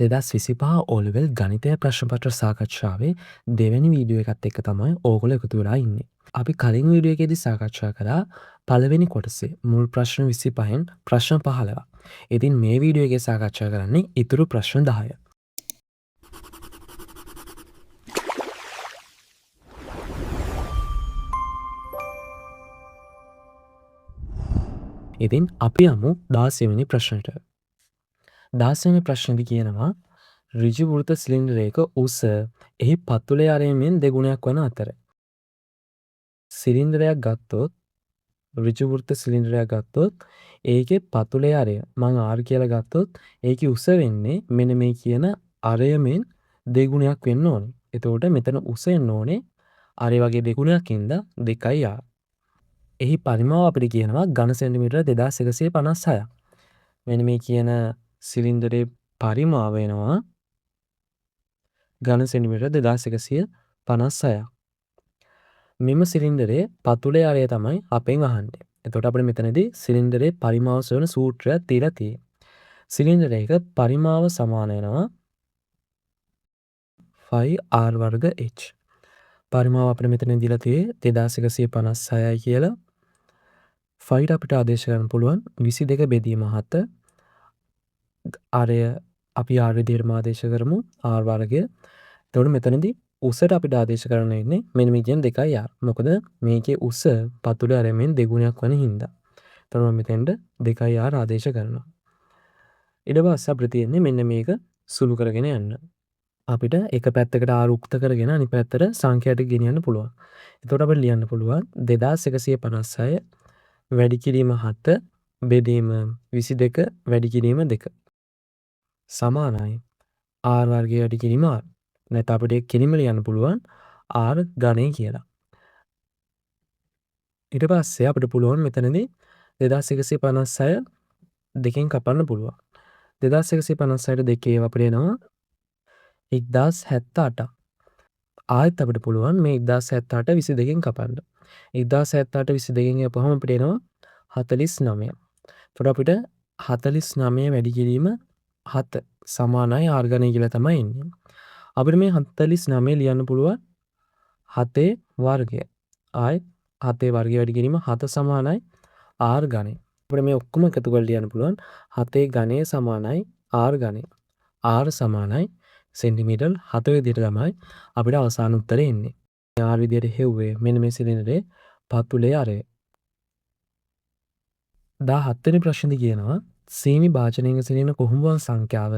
2025 O level ගණිතය ප්‍රශ්න පත්‍ර සාකච්ඡාවේ දෙවැනි වීඩියෝ එකත් එක්ක තමයි ඕගොල්ලෝ එකතු වෙලා ඉන්නේ. අපි කලින් වීඩියෝ එකේදී සාකච්ඡා කළා පළවෙනි කොටසේ මුල් ප්‍රශ්න 25න් ප්‍රශ්න 15. ඉතින් මේ වීඩියෝ එකේ සාකච්ඡා කරන්නේ ඉතුරු ප්‍රශ්න 10. ඉතින් අපි යමු 16 වෙනි ප්‍රශ්නට. 16 වෙනි ප්‍රශ්නේදී කියනවා ඍජු වෘත්ත සිලින්ඩරයක උස එහි පතුලේ අරයමින් දෙගුණයක් වන අතර සිලින්ඩරයක් ගත්තොත් ඍජු වෘත්ත සිලින්ඩරයක් ගත්තොත් ඒකේ පතුලේ අරය මම R කියලා ගත්තොත් ඒකේ උස වෙන්නේ මෙන්න මේ කියන අරයමෙන් දෙගුණයක් වෙන්න ඕනේ. එතකොට මෙතන උස එන්න ඕනේ අරය වගේ දෙගුණයකින්ද 2R. එහි පරිමාව අපිට කියනවා ඝන සෙන්ටිමීටර 2156ක්. මෙන්න මේ කියන සිලින්ඩරේ පරිමාව වෙනවා ඝන සෙන්ටිමීටර 2156ක්. මෙම සිලින්ඩරේ පතුලේ අරය තමයි අපෙන් අහන්නේ. එතකොට අපිට මෙතනදී සිලින්ඩරේ පරිමාව සොයන සූත්‍රයක් දීලා තියෙනවා. සිලින්ඩරයක පරිමාව සමාන වෙනවා 5R වර්ග H. පරිමාව අපිට මෙතන දීලා තියෙන්නේ 2156යි කියලා. 5ට අපිට ආදේශ කරන්න පුළුවන් 22 බෙදීම 7. අරය අපි R විදිහටම ආදේශ කරමු R වර්ගය. එතකොට මෙතනදී උසට අපිට ආදේශ කරන්න වෙන්නේ මෙන්න මේ කියන 2R. මොකද මේකේ උස පතුලේ අරයමින් දෙගුණයක් වෙන හින්දා. එතකොට මම මෙතෙන්ට 2R ආදේශ කරනවා. ඊට පස්සේ අපිට තියෙන්නේ මෙන්න මේක සුළු කරගෙන යන්න. අපිට එක පැත්තකට R උක්ත කරගෙන අනිත් පැත්තට සංඛ්‍යා ටික ගෙනියන්න පුළුවන්. එතකොට අපිට ලියන්න පුළුවන් 2156 වැඩි කිරීම 7 බෙදීම 22 වැඩි කිරීම 2 සමානයි R වර්ගය වැඩි කිරීම R. නැත්නම් අපිට ඒක කෙලින්ම ලියන්න පුළුවන් R ඝනය කියලා. ඊට පස්සේ අපිට පුළුවන් මෙතනදී 2156 දෙකෙන් කපන්න පුළුවන්. 2156ට දෙකේ අපිට එනවා 1078. ආයෙත් අපිට පුළුවන් මේ 1078 22කින් කපන්න. 1078 22කින් කපුවම අපිට එනවා 49. එතකොට අපිට 49 වැඩි කිරීම 7 සමානයි R ඝනය කියලා තමයි එන්නේ. අපිට මේ 49 ලියන්න පුළුවන් 7 වර්ගය. ආයෙත් 7 වර්ගය වැඩි කිරීම 7 සමානයි R ඝනය. අපිට මේ ඔක්කොම එකතු කරලා ලියන්න පුළුවන් 7 ඝනය සමානයි R ඝනය. R සමානයි සෙන්ටිමීටර් 7 විදිහට තමයි අපිට අවසාන උත්තරේ එන්නේ. R විදිහට හෙව්වේ මෙන්න මේ සිලින්ඩරේ පතුලේ අරය. 17 වෙනි ප්‍රශ්නේදී කියනවා සීනි භාජනයක සිටින කුහුඹුවන් සංඛ්‍යාව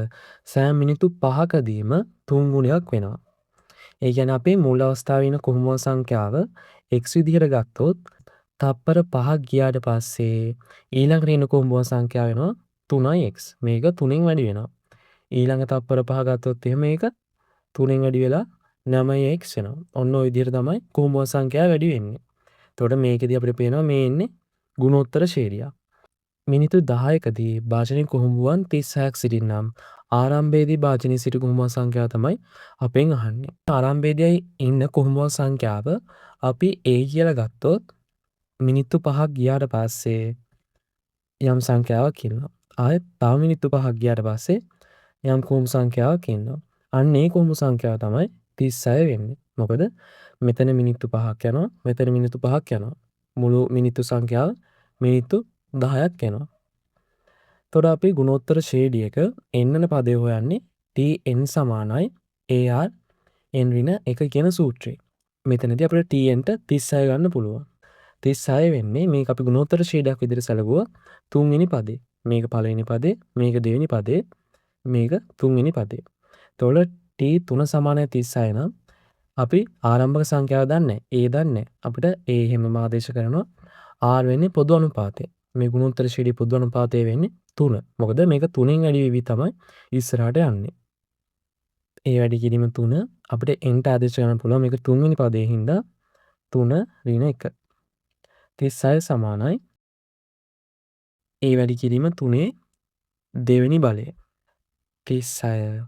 සෑම මිනිත්තු 5කදීම 3 ගුණයක් වෙනවා. ඒ කියන්නේ අපේ මූල අවස්ථාවේ ඉන්න කුහුඹුවන් සංඛ්‍යාව x විදිහට ගත්තොත් තප්පර 5ක් ගියාට පස්සේ ඊළඟට එන කුහුඹුවන් සංඛ්‍යාව වෙනවා 3x. මේක 3න් වැඩි වෙනවා. ඊළඟ තප්පර 5 ගත්තොත් එහෙම මේක 3න් වැඩි වෙලා 9x වෙනවා. ඔන්න ඔය විදිහට තමයි කුහුඹුවන් සංඛ්‍යාව වැඩි වෙන්නේ. එතකොට මේකෙදී අපිට පේනවා මේ එන්නේ ගුණෝත්තර ශ්‍රේණියක්. මිනිත්තු 10කදී භාජනයේ කුහුඹුවන් 36ක් සිටින්නම් ආරම්භයේදී භාජනයේ සිටි කුහුඹුවන් සංඛ්‍යාව තමයි අපෙන් අහන්නේ. ආරම්භයේදී ඉන්න කුහුඹුවන් සංඛ්‍යාව අපි A කියලා ගත්තොත් මිනිත්තු 5ක් ගියාට පස්සේ යම් සංඛ්‍යාවක් ඉන්නවා. ආයෙත් තව මිනිත්තු 5ක් ගියාට පස්සේ යම් කුහුඹු සංඛ්‍යාවක් ඉන්නවා. අන්න ඒ කුහුඹු සංඛ්‍යාව තමයි 36 වෙන්නේ. මොකද මෙතන මිනිත්තු 5ක් යනවා, මෙතන මිනිත්තු 5ක් යනවා. මුළු මිනිත්තු සංඛ්‍යාව මිනිත්තු 10ක් එනවා. එතකොට අපි ගුණෝත්තර ශ්‍රේණියක n පදය හොයන්නේ tn සමානයි ar n ඍණ 1 කියන සූත්‍රයෙන්. මෙතනදී අපිට tn ට 36 ගන්න පුළුවන්. 36 වෙන්නේ මේක අපි ගුණෝත්තර ශ්‍රේණියක් විදිහට සැලකුවා තුන්වෙනි පදේ. මේක පළවෙනි පදේ, මේක දෙවෙනි පදේ, මේක තුන්වෙනි පදේ. එතකොට t3 සමානයි 36 නම් අපි ආරම්භක සංඛ්‍යාව දන්නේ නැහැ. a දන්නේ නැහැ. අපිට a එහෙමම ආදේශ කරනවා. r වෙන්නේ පොදු අනුපාතය. මේ ගුණෝත්තර ශ්‍රේණියේ පොදු අනුපාතය වෙන්නේ 3. මොකද මේක 3න් වැඩි වෙවි තමයි ඉස්සරහට යන්නේ. ඒ වැඩි කිරීම 3 අපිට n ට ආදේශ කරන්න පුළුවන් මේක තුන්වෙනි පදයේ හින්දා 3 ඍණ 1. 36 සමානයි ඒ වැඩි කිරීම 3 දෙවෙනි බලය. 36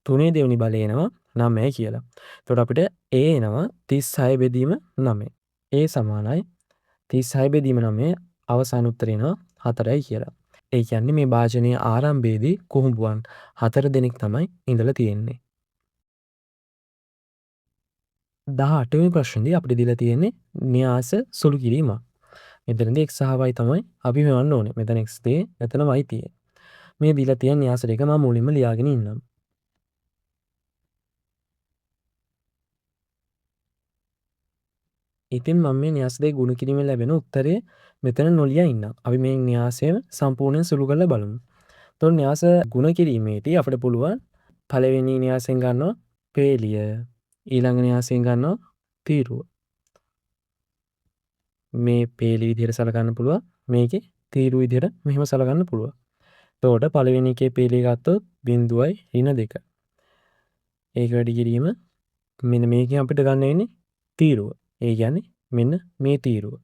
3 දෙවෙනි බලය එනවා 9 කියලා. එතකොට අපිට a එනවා 36 බෙදීම 9. a සමානයි 36 බෙදීම 9 අවසාන උත්තරේ එනවා 4යි කියලා. ඒ කියන්නේ මේ භාජනයේ ආරම්භයේදී කුහුඹුවන් 4 දෙනෙක් තමයි ඉඳලා තියෙන්නේ. 18 වෙනි ප්‍රශ්නේදී අපිට දීලා තියෙන්නේ න්‍යාස සුළු කිරීමක්. මෙතනදී x සහ y තමයි අපි හොයන්න ඕනේ. මෙතන x තියෙන්නේ, මෙතන y තියෙන්නේ. මේ දීලා තියෙන න්‍යාස දෙක මම මුලින්ම ලියාගෙන ඉන්නම්. ඉතින් මම මේ න්‍යාස දෙක ගුණ කිරීමෙන් ලැබෙන උත්තරය මෙතන නොලියා ඉන්නම්. අපි මේ න්‍යාසය සම්පූර්ණයෙන් සුළු කරලා බලමු. එතකොට න්‍යාස ගුණ කිරීමේදී අපිට පුළුවන් පළවෙනි න්‍යාසයෙන් ගන්නවා පේලිය. ඊළඟ න්‍යාසයෙන් ගන්නවා තීරුව. මේ පේලි විදිහට සලකන්න පුළුවන්. මේකේ තීරු විදිහට මෙහෙම සලකන්න පුළුවන්. එතකොට පළවෙනි එකේ පේලිය ගත්තොත් 0.2. ඒක වැඩි කිරීම මෙන්න මේකෙන් අපිට ගන්න වෙන්නේ තීරුව. ඒ කියන්නේ මෙන්න මේ තීරුව.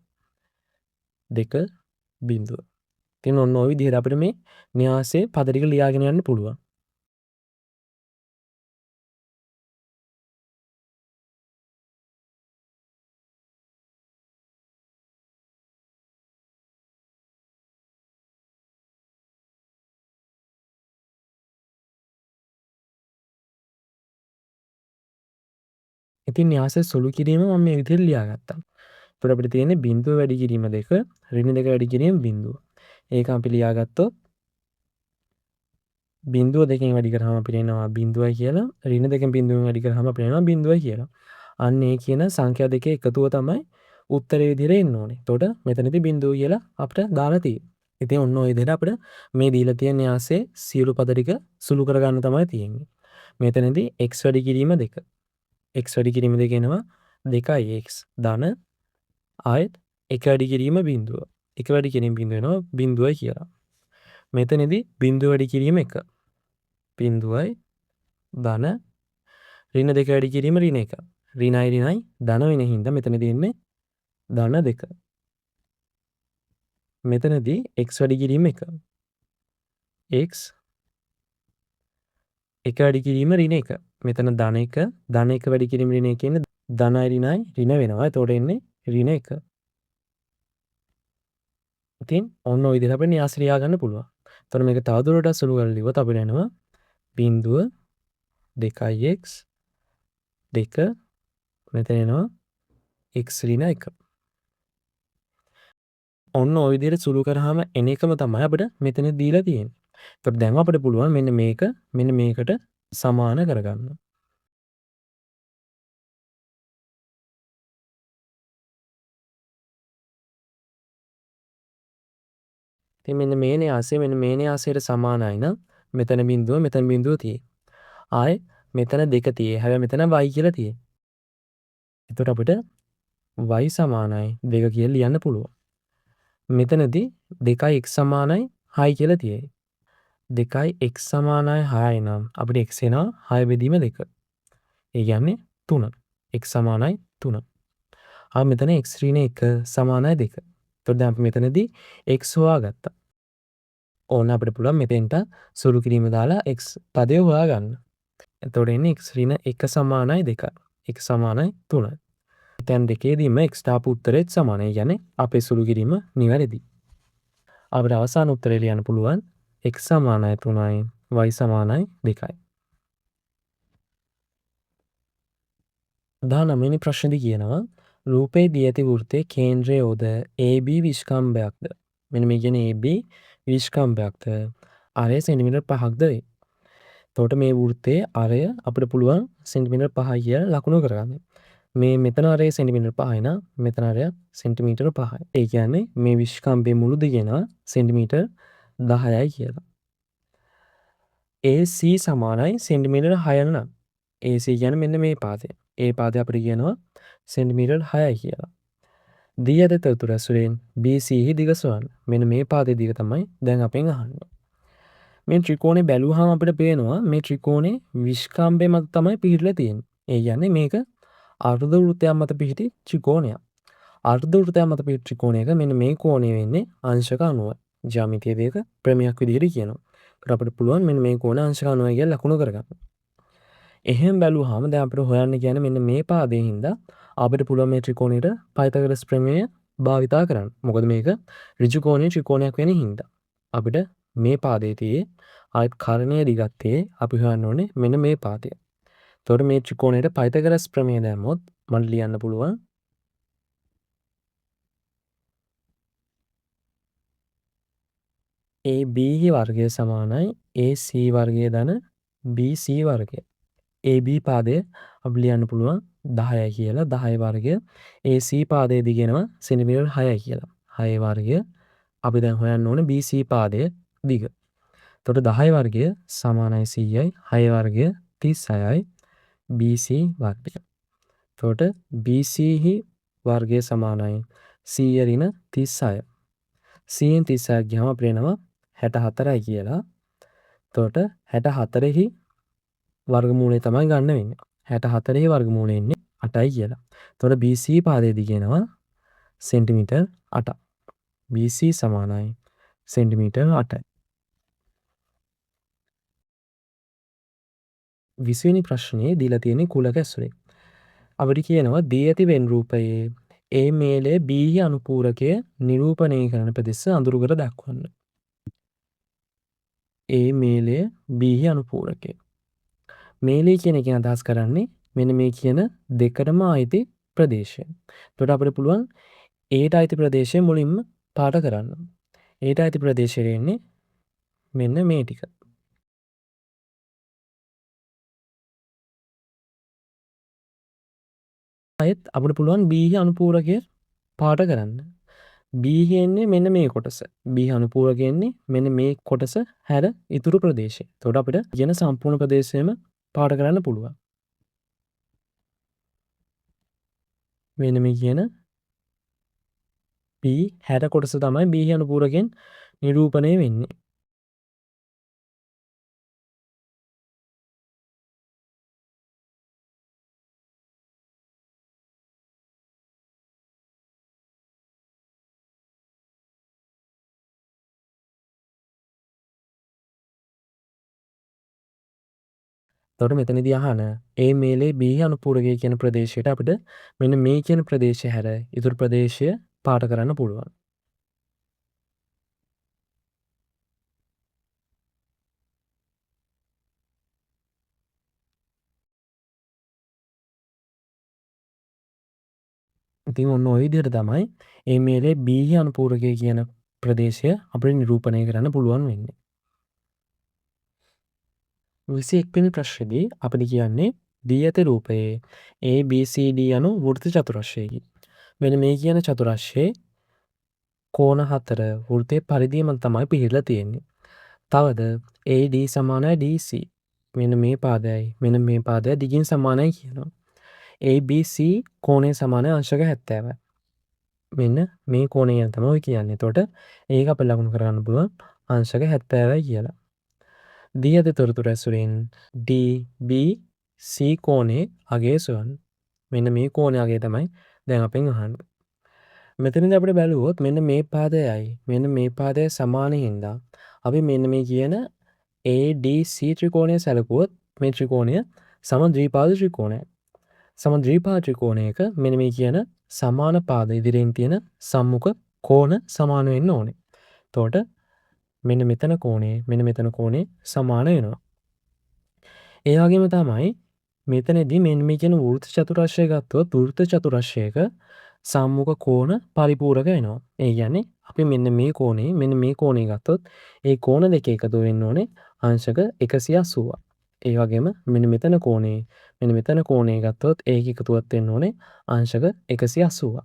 2 බිංදුව. ඉතින් ඔන්න ඔය විදිහට අපිට මේ න්‍යාසයේ පද ටික ලියාගෙන යන්න පුළුවන්. ඉතින් න්‍යාස සුළු කිරීම මම මේ විදිහට ලියාගත්තා. එතකොට අපිට තියෙන්නේ බිංදුව වැඩි කිරීම 2, ඍණ 2 වැඩි කිරීම බිංදුව. ඒක අපි ලියාගත්තොත් බිංදුව 2කින් වැඩි කරාම අපිට එනවා බිංදුවයි කියලා. ඍණ 2කින් බිංදුවෙන් වැඩි කරාම අපිට එනවා බිංදුවයි කියලා. අන්න ඒ කියන සංඛ්‍යා දෙකේ එකතුව තමයි උත්තරේ විදිහට එන්න ඕනේ. එතකොට මෙතනදී බිංදුව කියලා අපිට දාලා තියෙන්නේ. ඉතින් ඔන්න ඔය විදිහට අපිට මේ දීලා තියෙන න්‍යාසයේ සියලු පද ටික සුළු කරගන්න තමයි තියෙන්නේ. මෙතනදී x වැඩි කිරීම 2. x වැඩි කිරීම 2 එනවා 2x ධන ආයෙත් 1 වැඩි කිරීම බිංදුව. 1 වැඩි කිරීම බිංදුව එනවා බිංදුවයි කියලා. මෙතනදී බිංදුව වැඩි කිරීම 1. බිංදුවයි ධන ඍණ 2 වැඩි කිරීම ඍණ 1. ඍණයි ඍණයි ධන වෙන හින්දා මෙතනදී එන්නේ ධන 2. මෙතනදී x වැඩි කිරීම 1. x 1 වැඩි කිරීම ඍණ 1. මෙතන ධන 1 ධන 1 වැඩි කිරීම ඍණ 1 කියන්නේ ධනයි ඍණයි ඍණ වෙනවා. එතකොට එන්නේ ඍණ 1. ඉතින් ඔන්න ඔය විදිහට අපිට න්‍යාස ලියා ගන්න පුළුවන්. එතකොට මේක තවදුරටත් සුළු කරලා ලියුවොත් අපිට එනවා බිංදුව 2x 2 මෙතන එනවා x ඍණ 1. ඔන්න ඔය විදිහට සුළු කරාම එන එකම තමයි අපිට මෙතන දීලා තියෙන්නේ. එතකොට දැන් අපිට පුළුවන් මෙන්න මේකට සමාන කරගන්න. ඉතින් මෙන්න මේ න්‍යාසයට සමානයි නම් මෙතන බිංදුව තියෙයි. ආයේ මෙතන 2 තියෙයි. හැබැයි මෙතන y කියලා තියෙයි. එතකොට අපිට y සමානයි 2 කියලා ලියන්න පුළුවන්. මෙතනදී 2යි x සමානයි 6 කියලා තියෙයි. 2යි x සමානයි 6යි නම් අපිට x එනවා 6 බෙදීම 2. ඒ කියන්නේ 3. x සමානයි 3. මෙතන x ඍණ 1 සමානයි 2. එතකොට දැන් අපි මෙතනදී x හොයාගත්තා. ඕන්න අපිට පුළුවන් මෙතෙන්ට සුළු කිරීම දාලා x පදය හොයාගන්න. එතකොට එන්නේ x ඍණ 1 සමානයි 2යි. x සමානයි 3යි. තැන් දෙකේදීම x දාපු උත්තරෙත් සමානයි. ඒ කියන්නේ අපේ සුළු කිරීම නිවැරදි. අපිට අවසාන උත්තරය ලියන්න පුළුවන් x සමානයි 3යි y සමානයි 2යි. 19 වෙනි ප්‍රශ්නේදී කියනවා රූපයේ දී ඇති වෘත්තයේ කේන්ද්‍රය යොද AB විස්කම්භයක්ද. මෙන්න මේ කියන්නේ AB විස්කම්භයක්ද. ආරය සෙන්ටිමීටර් 5ක්ද වේ. එතකොට මේ වෘත්තයේ ආරය අපිට පුළුවන් සෙන්ටිමීටර් 5යි කියලා ලකුණු කරගන්න. මේ මෙතන ආරය සෙන්ටිමීටර් 5යි නම් මෙතන ආරය සෙන්ටිමීටර් 5යි. ඒ කියන්නේ මේ විස්කම්භයේ මුළු දිගනවා සෙන්ටිමීටර් 10යි කියලා. AC සමානයි සෙන්ටිමීටර් 6 නම් AC කියන්නේ මෙන්න මේ පාදය. ඒ පාදය අපිට කියනවා සෙන්ටිමීටර් 6යි කියලා. දී ඇත තොරතුරු ඇසුරෙන් BC හි දිග සොයන්න. මෙන්න මේ පාදයේ දිග තමයි දැන් අපෙන් අහන්නේ. මේ ත්‍රිකෝණේ බැලුවාම අපිට පේනවා මේ ත්‍රිකෝණේ විස්කම්භය මත තමයි පිහිටලා තියෙන්නේ. ඒ කියන්නේ මේක අර්ධ වෘත්තයක් මත පිහිටි ත්‍රිකෝණයක්. අර්ධ වෘත්තයක් මත පිහිටි ත්‍රිකෝණයක මෙන්න මේ කෝණය වෙන්නේ අංශක 90යි. ජ්‍යාමිතිය දෙක ප්‍රමේයක් විදිහට කියනවා. ඒකට අපිට පුළුවන් මෙන්න මේ කෝණ අංශක 90යි කියලා ලකුණු කරගන්න. එහෙම බැලුවාම දැන් අපිට හොයන්න කියන්නේ මෙන්න මේ පාදයෙන් හින්දා අපිට පුළුවන් මේ ත්‍රිකෝණයට පයිතගොරස් ප්‍රමේය භාවිතා කරන්න. මොකද මේක ඍජු කෝණයේ ත්‍රිකෝණයක් වෙන හින්දා අපිට මේ පාදයේ තියේ ආයෙත් කරණය දිගත්තේ අපි හොයන්න ඕනේ මෙන්න මේ පාදය. එතකොට මේ ත්‍රිකෝණයට පයිතගරස් ප්‍රමේය දැම්මොත් මට ලියන්න පුළුවන් AB වර්ගය සමානයි AC වර්ගය ධන BC වර්ගය. AB පාදය අපි ලියන්න පුළුවන් 10යි කියලා 10 වර්ගය. AC පාදයේ දිගෙනවා සෙන්ටිමීටර් 6යි කියලා. 6 වර්ගය අපි දැන් හොයන්න ඕනේ BC පාදයේ දිග. එතකොට 10 වර්ගය සමානයි 100යි 6 වර්ගය 36යි BC වර්ගය. එතකොට BC වර්ගය සමානයි 100 ඍණ 36. 100න් 36ක් ගියාම අපිට එනවා 64යි කියලා. එතකොට 64හි වර්ගමූලය තමයි ගන්න වෙන්නේ. 64හි වර්ගමූලය එන්නේ 8යි කියලා. එතකොට BC පාදයේ දිග එනවා සෙන්ටිමීටර් 8ක්. BC සමානයි සෙන්ටිමීටර් 8යි. 20 වෙනි ප්‍රශ්නේ දීලා තියෙන්නේ කුලක ඇසුරේ. අපිට කියනවා දී ඇති වෙන් රූපයේ A මේලය B අනුපූරකය නිරූපණය කරන ප්‍රදේශ අඳුරු කර දක්වන්න. A මේලය B අනුපූරකය. මේලය කියන එකෙන් අදහස් කරන්නේ මෙන්න මේ කියන දෙකටම අයිති ප්‍රදේශය. එතකොට අපිට පුළුවන් Aට අයිති ප්‍රදේශය මුලින්ම පාට කරන්න. Aට අයිති ප්‍රදේශය එන්නේ මෙන්න මේ ටික. අයත් අපිට පුළුවන් B අනුපූරකය පාට කරන්න. B එන්නේ මෙන්න මේ කොටස. B අනුපූරකය එන්නේ මෙන්න මේ කොටස හැර ඉතුරු ප්‍රදේශය. එතකොට අපිට කියන සම්පූර්ණ ප්‍රදේශයම පාට කරන්න පුළුවන්. මෙන්න මේ කියන B හැර කොටස තමයි B අනුපූරකයෙන් නිරූපණය වෙන්නේ. එතකොට මෙතනදී අහන A මේලේ B අනුපූරකය කියන ප්‍රදේශයට අපිට මෙන්න මේ කියන ප්‍රදේශය හැර ඉතුරු ප්‍රදේශය පාට කරන්න පුළුවන්. ඉතින් ඔන්න ඔය විදිහට තමයි A මේලේ B අනුපූරකය කියන ප්‍රදේශය අපිට නිරූපණය කරන්න පුළුවන් වෙන්නේ. 21 වෙනි ප්‍රශ්නේදී අපිට කියන්නේ දී ඇති රූපයේ ABCD යනු වෘත්ත චතුරස්‍රයකි. මෙන්න මේ කියන චතුරස්‍රයේ කෝණ 4 වෘත්තයේ පරිධියම තමයි පිහිටලා තියෙන්නේ. තවද AD සමානයි DC. මෙන්න මේ පාදයයි මෙන්න මේ පාදය දිගින් සමානයි කියනවා. ABC කෝණය සමානයි අංශක 70යි. මෙන්න මේ කෝණය ගැන තමයි ඔය කියන්නේ. එතකොට ඒක අපිට ලකුණු කරගන්න පුළුවන් අංශක 70යි කියලා. දී ඇති තොරතුරු ඇසුරින් DBC කෝණයේ අගය සොයන්න. මෙන්න මේ කෝණය අගය තමයි දැන් අපෙන් අහන්නේ. මෙතනදී අපිට බැලුවොත් මෙන්න මේ පාදයයි මෙන්න මේ පාදය සමාන හින්දා අපි මෙන්න මේ කියන ADC ත්‍රිකෝණය සැලකුවොත් මේ ත්‍රිකෝණය සමද්විපාද ත්‍රිකෝණයයි. සමද්විපාද ත්‍රිකෝණයක මෙන්න මේ කියන සමාන පාද ඉදිරියෙන් තියෙන සම්මුඛ කෝණ සමාන වෙන්න ඕනේ. එතකොට මෙන්න මෙතන කෝණේ සමාන වෙනවා. ඒ වගේම තමයි මෙතනදී මෙන්න මේ කියන වෘත්ත චතුරස්‍රය ගත්තොත් වෘත්ත චතුරස්‍රයක සම්මුඛ කෝණ පරිපූරක වෙනවා. ඒ කියන්නේ අපි මෙන්න මේ කෝණේ ගත්තොත් ඒ කෝණ දෙක එකතු වෙන්න ඕනේ අංශක 180ක්. ඒ වගේම මෙන්න මෙතන කෝණේ ගත්තොත් ඒක එකතුවත් වෙන්න ඕනේ අංශක 180ක්.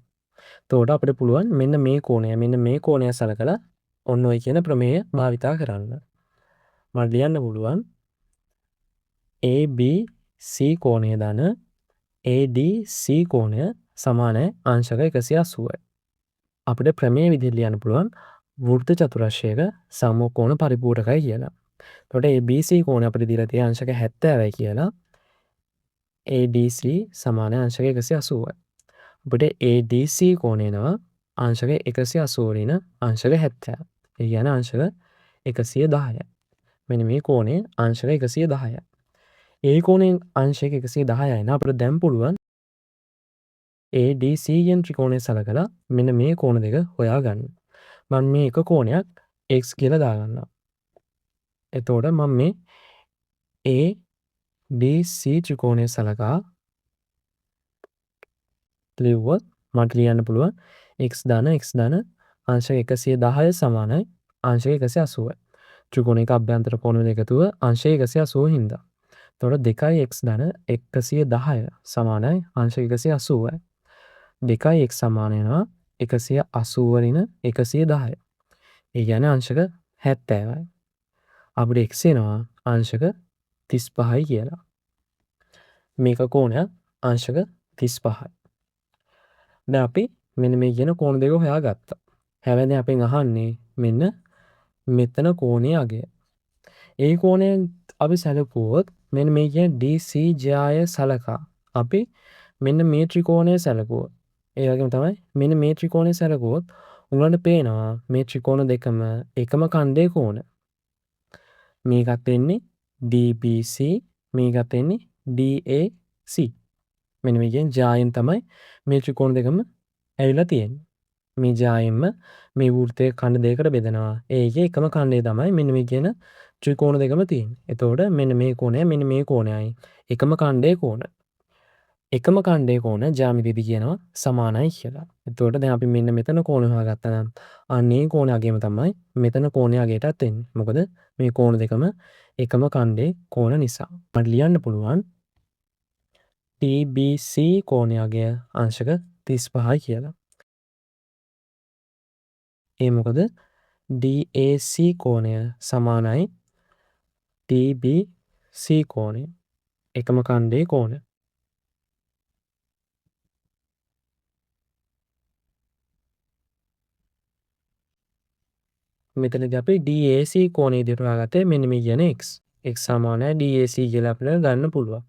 එතකොට අපිට පුළුවන් මෙන්න මේ කෝණය සලකලා ඔන්න ඔය කියන ප්‍රමේය භාවිතා කරන්න. මට ලියන්න පුළුවන් ABC කෝණය ධන ADC කෝණය සමාන අංශක 180යි. අපිට ප්‍රමේය විදිහට ලියන්න පුළුවන් වෘත්ත චතුරස්‍රයක සම්මුඛ කෝණ පරිපූරකයි කියලා. එතකොට ABC කෝණය අපිට දීලා තියෙන අංශක 70යි කියලා. ADC සමාන අංශක 180යි. අපිට ADC කෝණය එනවා අංශක 180 ඍණ අංශක 70. ඒ කියන්නේ අංශක 110යි. මෙන්න මේ කෝණය අංශක 110යි. ඒ කෝණයෙන් අංශක 110යි නම් අපිට දැන් පුළුවන් ADC කියන ත්‍රිකෝණය සලකලා මෙන්න මේ කෝණ දෙක හොයාගන්න. මම මේ එක කෝණයක් x කියලා දාගන්නවා. එතකොට මම මේ ABC ත්‍රිකෝණය සලකා ලිව්වොත් මට ලියන්න පුළුවන් x ධන අංශක 110 සමානයි අංශක 180යි. ත්‍රිකෝණයක අභ්‍යන්තර කෝණ වල එකතුව අංශක 180 හින්දා. එතකොට 2x ධන 110 සමානයි අංශක 180යි. 2x සමාන වෙනවා 180 වලින් 110. ඒ කියන්නේ අංශක 70යි. අපිට x එනවා අංශක 35යි කියලා. මේක කෝණයක් අංශක 35යි. දැන් අපි මෙන්න මේ කියන කෝණ දෙක හොයාගත්තා. හැබැයි දැන් අපෙන් අහන්නේ මෙන්න මෙතන කෝණයේ අගය. ඒ කෝණයෙන් අපි සැලකුවොත් මෙන්න මේ කියන DCJ සලකා අපි මෙන්න මේ ත්‍රිකෝණය සැලකුවොත් ඒ වගේම තමයි මෙන්න මේ ත්‍රිකෝණය සැලකුවොත් උගලන්ට පේනවා මේ ත්‍රිකෝණ දෙකම එකම ඛණ්ඩයේ කෝණ. මේකත් වෙන්නේ DBC මේකත් වෙන්නේ DAC. මෙන්න මේ කියන ජායෙන් තමයි මේ ත්‍රිකෝණ දෙකම ඇවිල්ලා තියෙන්නේ. මේ ජායෙන්ම මේ වෘත්තයේ ඛණ්ඩ දෙකකට බෙදනවා. ඒකේ එකම ඛණ්ඩය තමයි මෙන්න මේ කියන ත්‍රිකෝණ දෙකම තියෙන්නේ. එතකොට මෙන්න මේ කෝණය මෙන්න මේ කෝණයයි එකම ඛණ්ඩයේ කෝණ. එකම ඛණ්ඩයේ කෝණ ජ්‍යාමිතියදී කියනවා සමානයි කියලා. එතකොට දැන් අපි මෙන්න මෙතන කෝණය හොයාගත්තා නම් අනේ කෝණය අගයම තමයි මෙතන කෝණය අගයටත් එන්නේ. මොකද මේ කෝණ දෙකම එකම ඛණ්ඩයේ කෝණ නිසා. මට ලියන්න පුළුවන් TBC කෝණය අගය අංශක 35යි කියලා. ඒ මොකද DAC කෝණය සමානයි TBC කෝණය. එකම ඛණ්ඩයේ කෝණ. මෙතනදී අපි DAC කෝණය විදිහට හොයාගත්තේ මෙන්න මේ කියන x. x සමානයි DAC කියලා අපිට ගන්න පුළුවන්.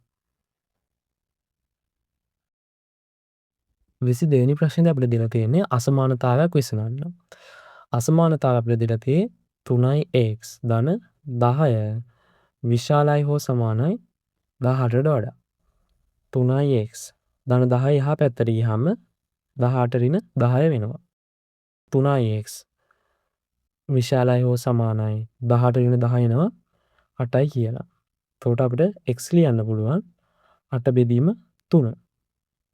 22 වෙනි ප්‍රශ්නේදී අපිට දීලා තියෙන්නේ අසමානතාවයක් විසඳන්න. අසමානතාවය අපිට දීලා තියෙන්නේ 3x ධන 10 විශාලයි හෝ සමානයි 18ට වඩා. 3x ධන 10 එහා පැත්තට ගියාම 18 ඍණ 10 වෙනවා. 3x විශාලයි හෝ සමානයි 18 ඍණ 10 වෙනවා 8යි කියලා. එතකොට අපිට x ලියන්න පුළුවන් 8 බෙදීම 3.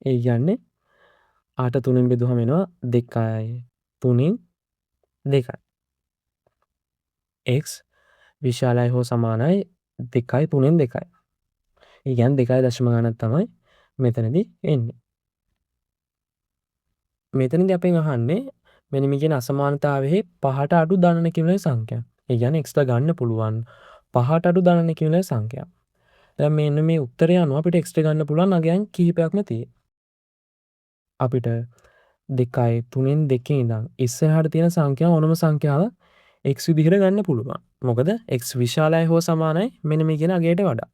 ඒ කියන්නේ 8 3න් බෙදුවම එනවා 2යි. 3න් 2යි. x විශාලයි හෝ සමානයි 2යි 3න් 2යි. ඒ කියන්නේ 2යි දශම ගණනක් තමයි මෙතනදී එන්නේ. මෙතනදී අපෙන් අහන්නේ මෙන්න මේ කියන අසමානතාවයේ 5ට අඩු ධනන කිවල සංඛ්‍යා. ඒ කියන්නේ x ට ගන්න පුළුවන් 5ට අඩු ධනන කිවල සංඛ්‍යා. දැන් මෙන්න මේ උත්තරය අනුව අපිට x ට ගන්න පුළුවන් අගයන් කිහිපයක්ම තියෙනවා. අපිට 2යි 3න් 2 ඉඳන් ඉස්සරහට තියෙන සංඛ්‍යාව ඕනම සංඛ්‍යාව x විදිහට ගන්න පුළුවන්. මොකද x විශාලයි හෝ සමානයි මෙන්න මේ කියන අගයට වඩා.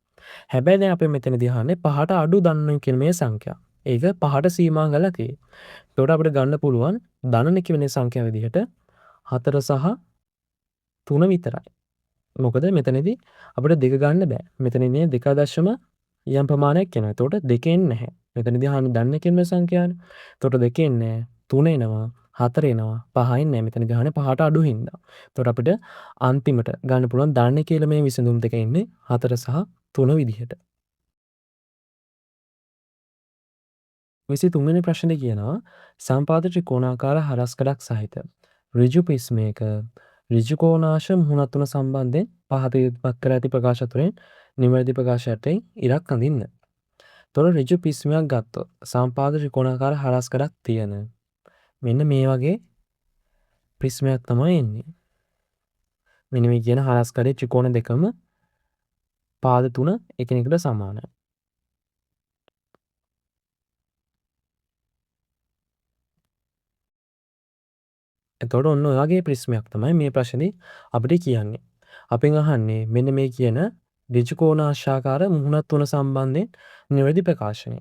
හැබැයි දැන් අපි මෙතනදී අහන්නේ 5ට අඩු ධනන කියන මේ සංඛ්‍යාව. ඒක 5ට සීමා කරලා තියෙන්නේ. එතකොට අපිට ගන්න පුළුවන් ධනන කියන සංඛ්‍යාව විදිහට 4 සහ 3 විතරයි. මොකද මෙතනදී අපිට 2 ගන්න බෑ. මෙතනදී 2 යම් ප්‍රමාණයක් එනවා. එතකොට 2 එන්නේ නැහැ. මෙතනදී අහන්නේ ධනන කියන සංඛ්‍යාවනේ. එතකොට 2 එන්නේ නැහැ. 3 එනවා. 4 එනවා. 5 එන්නේ නැහැ. මෙතනදී අහන්නේ 5ට අඩු හින්දා. එතකොට අපිට අන්තිමට ගන්න පුළුවන් ධනන කියලා මේ විසඳුම් දෙක ඉන්නේ 4 සහ 3 විදිහට. 23 වෙනි ප්‍රශ්නේ කියනවා සම්පාද ත්‍රිකෝණාකාර හරස්කඩක් සහිත ඍජු පිස්මයක ඍජු කෝණාංශ මුහුණත් තුන සම්බන්ධයෙන් පහත ඉදිරිපත් කර ඇති ප්‍රකාශ තුනෙන් නිවැරදි ප්‍රකාශයටෙන් ඉරක් අඳින්න. තොර ඍජු පිස්මයක් ගත්තොත් සම්පාද ත්‍රිකෝණාකාර හරස්කඩක් තියෙන මෙන්න මේ වගේ ප්‍රිස්මයක් තමයි එන්නේ. මෙන්න මේ කියන හරස්කඩේ ත්‍රිකෝණ දෙකම පාද තුන එකිනෙකට සමානයි. එතකොට ඔන්න ඔය වගේ ප්‍රිස්මයක් තමයි මේ ප්‍රශ්නේ අපිට කියන්නේ. අපෙන් අහන්නේ මෙන්න මේ කියන ඍජු කෝණාංශාකාර මුහුණත් තුන සම්බන්ධයෙන් නිවැරදි ප්‍රකාශනය.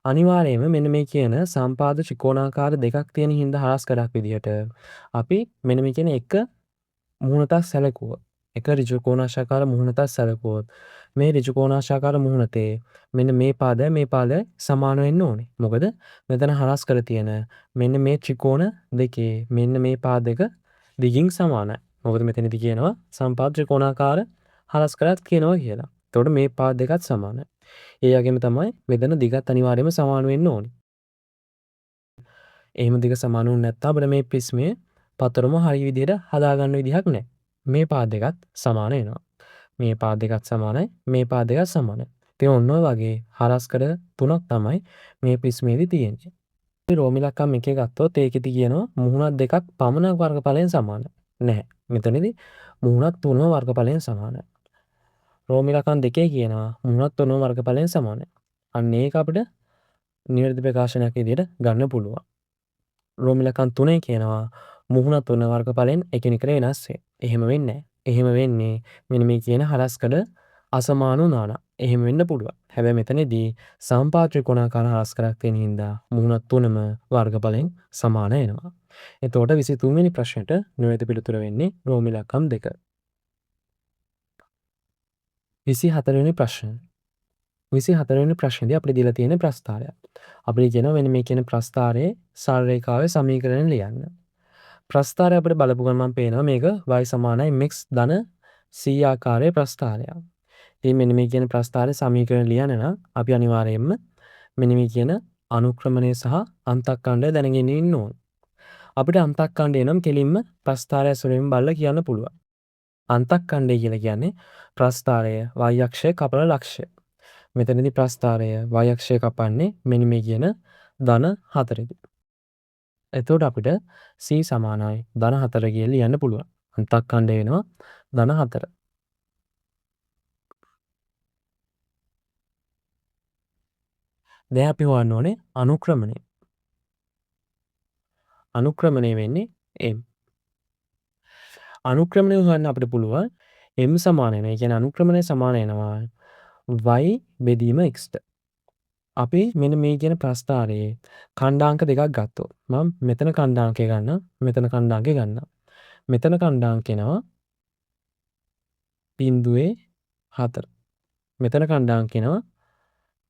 අනිවාර්යයෙන්ම මෙන්න මේ කියන සම්පාද ත්‍රිකෝණාකාර දෙකක් තියෙන හින්දා හරස්කඩක් විදිහට අපි මෙන්න මේ කියන එක මුහුණතක් සැලකුවොත් එක ඍජු කෝණාංශාකාර මුහුණතක් සැලකුවොත් මේ ඍජු කෝණාංශාකාර මුහුණතේ මෙන්න මේ පාදය සමාන වෙන්න ඕනේ. මොකද මෙතන හරස් කර තියෙන මෙන්න මේ ත්‍රිකෝණ දෙකේ මෙන්න මේ පාද දෙක දිගින් සමානයි. මොකද මෙතනදී කියනවා සම්පාද ත්‍රිකෝණාකාර හරස් කරත් කියනවා කියලා. එතකොට මේ පාත් දෙකත් සමානයි. ඒ වගේම තමයි මෙතන දිගත් අනිවාර්යයෙන්ම සමාන වෙන්න ඕනේ. එහෙම දිග සමාන වුනේ නැත්නම් අපිට මේ ප්‍රිස්මයේ පතරම හරිය විදිහට හදාගන්න විදිහක් නැහැ. මේ පාත් දෙකත් සමාන වෙනවා. මේ පාත් දෙකත් සමානයි. මේ පාත් දෙකත් සමානයි. ඉතින් ඔන්න ඔය වගේ හරස්කඩ තුනක් තමයි මේ ප්‍රිස්මයේදී තියෙන්නේ. රෝම ඉලක්කම් එකේ ගත්තොත් ඒකෙදි කියනවා මුහුණක් දෙකක් පමණ වර්ගඵලයෙන් සමානයි. නැහැ. මෙතනදී මුහුණක් තුනම වර්ගඵලයෙන් සමානයි. රෝම ඉලක්කම් දෙකේ කියනවා මුහුණක් තුනම වර්ගඵලයෙන් සමානයි. අන්න ඒක අපිට නිවැරදි ප්‍රකාශනයක් විදිහට ගන්න පුළුවන්. රෝම ඉලක්කම් තුනේ කියනවා මුහුණ තුන වර්ගඵලයෙන් එකිනෙකට වෙනස් වේ. එහෙම වෙන්නේ නැහැ. එහෙම වෙන්නේ මෙන්න මේ කියන හරස්කඩ අසමාන වුණා නම්. එහෙම වෙන්න පුළුවන්. හැබැයි මෙතනදී සම්පා ත්‍රිකෝණාකාර හරස්කඩක් තියෙන හින්දා මුහුණ තුනම වර්ගඵලයෙන් සමාන වෙනවා. එතකොට 23 වෙනි ප්‍රශ්නෙට නිවැරදි පිළිතුර වෙන්නේ රෝම ඉලක්කම් 2. 24 වෙනි ප්‍රශ්නය. 24 වෙනි ප්‍රශ්නේදී අපිට දීලා තියෙන ප්‍රස්තාරයක්. අපිට කියනවා මෙන්න මේ කියන ප්‍රස්තාරයේ සරල රේඛාවේ සමීකරණ ලියන්න. ප්‍රස්ථාරය අපිට බලපු ගමන් පේනවා මේක y සමානයි mx ධන c ආකාරයේ ප්‍රස්ථාරයක්. ඉතින් මෙන්න මේ කියන ප්‍රස්ථාරයේ සමීකරණ ලියන්න නම් අපි අනිවාර්යයෙන්ම මෙන්න මේ කියන අනුක්‍රමණය සහ අන්තක්ඛණ්ඩය දැනගෙන ඉන්න ඕන. අපිට අන්තක්ඛණ්ඩය නම් කෙලින්ම ප්‍රස්ථාරය ඇසුරෙන් බලලා කියන්න පුළුවන්. අන්තක්ඛණ්ඩය කියලා කියන්නේ ප්‍රස්ථාරය y අක්ෂය කපන ලක්ෂය. මෙතනදී ප්‍රස්ථාරය y අක්ෂය කපන්නේ මෙන්න මේ කියන ධන 4දී. එතකොට අපිට C සමානයි ධන 4 කියලා ලියන්න පුළුවන්. අන්තක්ඛණ්ඩය වෙනවා ධන 4. දැන් අපි හොයන්න ඕනේ අනුක්‍රමණය. අනුක්‍රමණය වෙන්නේ m. අනුක්‍රමණය හොයන්න අපිට පුළුවන් m සමාන වෙනවා. ඒ කියන්නේ අනුක්‍රමණය සමාන වෙනවා y බෙදීම x ට. අපි මෙන්න මේ කියන ප්‍රස්ථාරයේ ඛණ්ඩාංක දෙකක් ගත්තොත් මම මෙතන ඛණ්ඩාංකය ගන්නම් මෙතන ඛණ්ඩාංකය ගන්නම්. මෙතන ඛණ්ඩාංකය එනවා 0.4. මෙතන ඛණ්ඩාංකය එනවා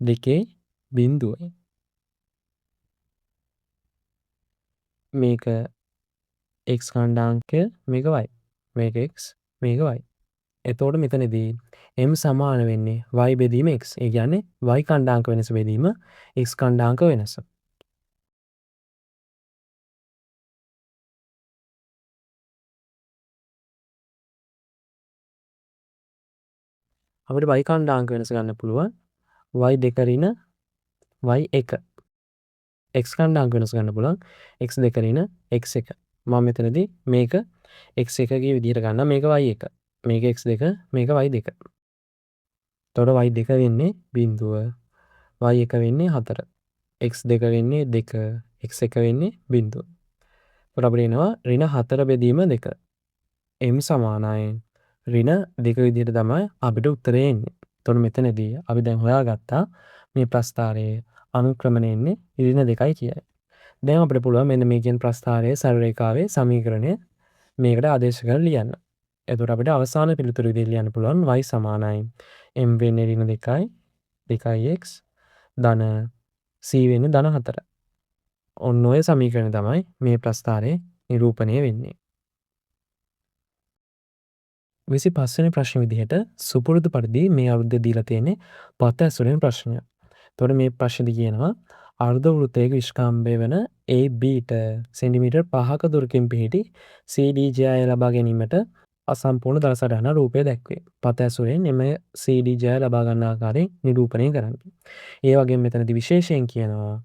2.0. මේක x ඛණ්ඩාංකය මේක y. මේක x මේක y. එතකොට මෙතනදී m සමාන වෙන්නේ y බෙදීම x. ඒ කියන්නේ y ඛණ්ඩාංක වෙනස බෙදීම x ඛණ්ඩාංක වෙනස. අපිට y ඛණ්ඩාංක වෙනස ගන්න පුළුවන් y2 ඍණ y1. x ඛණ්ඩාංක වෙනස ගන්න පුළුවන් x2 ඍණ x1. මම මෙතනදී මේක x1 ගේ විදිහට ගන්නවා මේක y1. මේක x2 මේක y2. එතකොට y2 වෙන්නේ 0. y1 වෙන්නේ 4. x2 වෙන්නේ 2. x1 වෙන්නේ 0. එතකොට අපිට එනවා ඍණ 4 බෙදීම 2. m සමානයි ඍණ 2 විදිහට තමයි අපිට උත්තරේ එන්නේ. එතකොට මෙතනදී අපි දැන් හොයාගත්තා මේ ප්‍රස්ථාරයේ අනුක්‍රමණය එන්නේ ඍණ 2යි කියයි. දැන් අපිට පුළුවන් මෙන්න මේ කියන ප්‍රස්ථාරයේ සරල රේඛාවේ සමීකරණය මේකට ආදේශ කරලා ලියන්න. එතකොට අපිට අවසාන පිළිතුර විදිහට ලියන්න පුළුවන් y සමානයි m වෙන්නේ ඍණ 2යි 2x ධන c වෙන්නේ ධන 4. ඔන්න ඔය සමීකරණය තමයි මේ ප්‍රස්ථාරයේ නිරූපණය වෙන්නේ. 25 වෙනි ප්‍රශ්න විදිහට සුපුරුදු පරිදි මේ අවුරුද්දේ දීලා තියෙන්නේ පත ඇසුරෙන් ප්‍රශ්නයක්. එතකොට මේ ප්‍රශ්නේදී කියනවා අර්ධ වෘත්තයක විස්කම්භය වන ABට සෙන්ටිමීටර් 5ක දුරකින් පිහිටි CDJය ලබා ගැනීමට අසම්පූර්ණ දල සටහන රූපය දැක්වේ. පත ඇසුරෙන් එම CDJය ලබා ගන්න ආකාරයෙන් නිරූපණය කරන්න. ඒ වගේම මෙතනදී විශේෂයෙන් කියනවා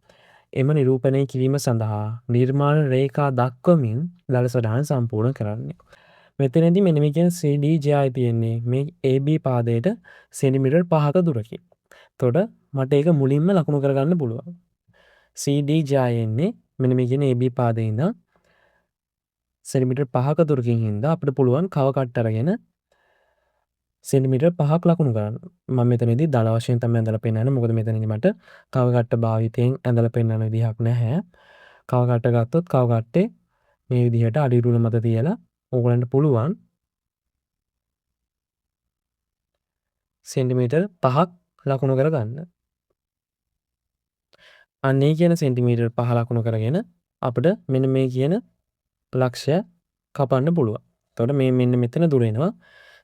එම නිරූපණය කිරීම සඳහා නිර්මාණ රේඛා දක්වමින් දල සටහන සම්පූර්ණ කරන්න. මෙතනදී මෙන්න මේ කියන CDJය තියෙන්නේ මේ AB පාදයට සෙන්ටිමීටර් 5ක දුරකින්. එතකොට මට ඒක මුලින්ම ලකුණු කරගන්න පුළුවන්. CDJය එන්නේ මෙන්න මේ කියන AB පාදේ ඉඳන් සෙන්ටිමීටර් 5ක දුරකින් හින්දා අපිට පුළුවන් කව කට්ට අරගෙන සෙන්ටිමීටර් 5ක් ලකුණු කරන්න. මම මෙතනදී දල වශයෙන් තමයි ඇඳලා පෙන්නන්නේ. මොකද මෙතනදී මට කව කට්ට භාවිතයෙන් ඇඳලා පෙන්නන විදිහක් නැහැ. කව කට්ට ගත්තොත් කව කට්ටේ මේ විදිහට අඩි රුල මත තියලා ඕගලන්ට පුළුවන් සෙන්ටිමීටර් 5ක් ලකුණු කරගන්න. අන්න ඒ කියන සෙන්ටිමීටර් 5 ලකුණු කරගෙන අපිට මෙන්න මේ කියන ලක්ෂය කපන්න පුළුවන්. එතකොට මේ මෙන්න මෙතන දුර එනවා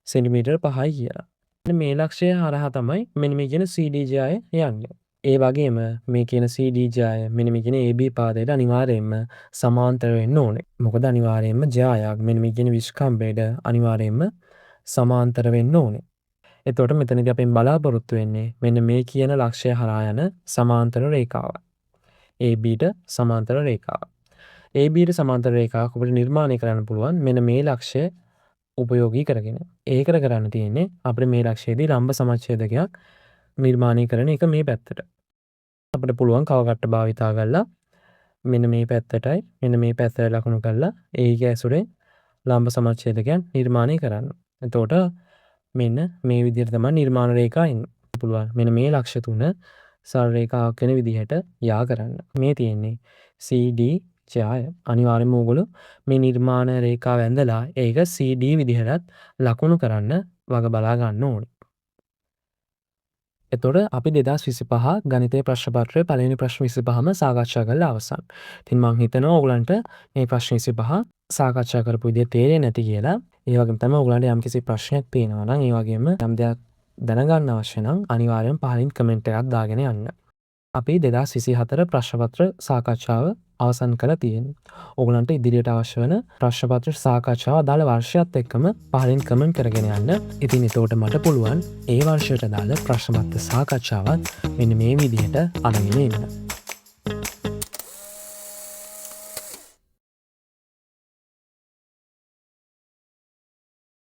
සෙන්ටිමීටර් 5යි කියලා. මේ ලක්ෂය හරහා තමයි මෙන්න මේ කියන CDJ යන්නේ. ඒ වගේම මේ කියන CDJ මෙන්න මේ කියන AB පාදයට අනිවාර්යයෙන්ම සමාන්තර වෙන්න ඕනේ. මොකද අනිවාර්යයෙන්ම ජායක් මෙන්න මේ කියන විස්කම්බයට අනිවාර්යයෙන්ම සමාන්තර වෙන්න ඕනේ. එතකොට මෙතනදී අපෙන් බලාපොරොත්තු වෙන්නේ මෙන්න මේ කියන ලක්ෂය හරහා යන සමාන්තර රේඛාව. ABට සමාන්තර රේඛාව. ABට සමාන්තර රේඛාවක් අපිට නිර්මාණය කරන්න පුළුවන් මෙන්න මේ ලක්ෂය උපයෝගී කරගෙන. ඒකට කරන්න තියෙන්නේ අපිට මේ ලක්ෂයේදී ලම්බ සමච්ඡේදකයක් නිර්මාණය කරන එක මේ පැත්තට. අපිට පුළුවන් කවකට්ට භාවිතා කරලා මෙන්න මේ පැත්තටයි මෙන්න මේ පැත්තට ලකුණු කරලා ඒකේ ඇසුරෙන් ලම්බ සමච්ඡේදකයන් නිර්මාණය කරන්න. එතකොට මෙන්න මේ විදිහට තමයි නිර්මාණ රේඛා එන්නේ. පුළුවන් මෙන්න මේ ලක්ෂ තුන සරල රේඛාවක් වෙන විදිහට යා කරන්න. මේ තියෙන්නේ CD ඡාය. අනිවාර්යයෙන්ම ඕගොල්ලෝ මේ නිර්මාණ රේඛාව ඇඳලා ඒක CD විදිහටත් ලකුණු කරන්න වග බලා ගන්න ඕනේ. එතකොට අපි 2025 ගණිතයේ ප්‍රශ්න පත්‍රයේ පළවෙනි ප්‍රශ්න 25ම සාකච්ඡා කරලා අවසන්. ඉතින් මම හිතනවා ඕගලන්ට මේ ප්‍රශ්න 25 සාකච්ඡා කරපු විදිහ තේරෙන්නේ නැති කියලා. ඒ වගේම තමයි ඕගලන්ට යම්කිසි ප්‍රශ්නයක් තියෙනවා නම් ඒ වගේම යම් දෙයක් දැනගන්න අවශ්‍ය නම් අනිවාර්යෙන් පහලින් කමෙන්ට් එකක් දාගෙන යන්න. අපි 2024 ප්‍රශ්න පත්‍ර සාකච්ඡාව අවසන් කරලා තියෙනවා. ඕගලන්ට ඉදිරියට අවශ්‍ය වෙන ප්‍රශ්න පත්‍ර සාකච්ඡාව අදාළ වර්ෂයත් එක්කම පහලින් කමෙන්ට් කරගෙන යන්න. ඉතින් එතකොට මට පුළුවන් ඒ වර්ෂයට අදාළ ප්‍රශ්න පත්‍ර සාකච්ඡාවත් මෙන්න මේ විදිහට අරගෙන එන්න.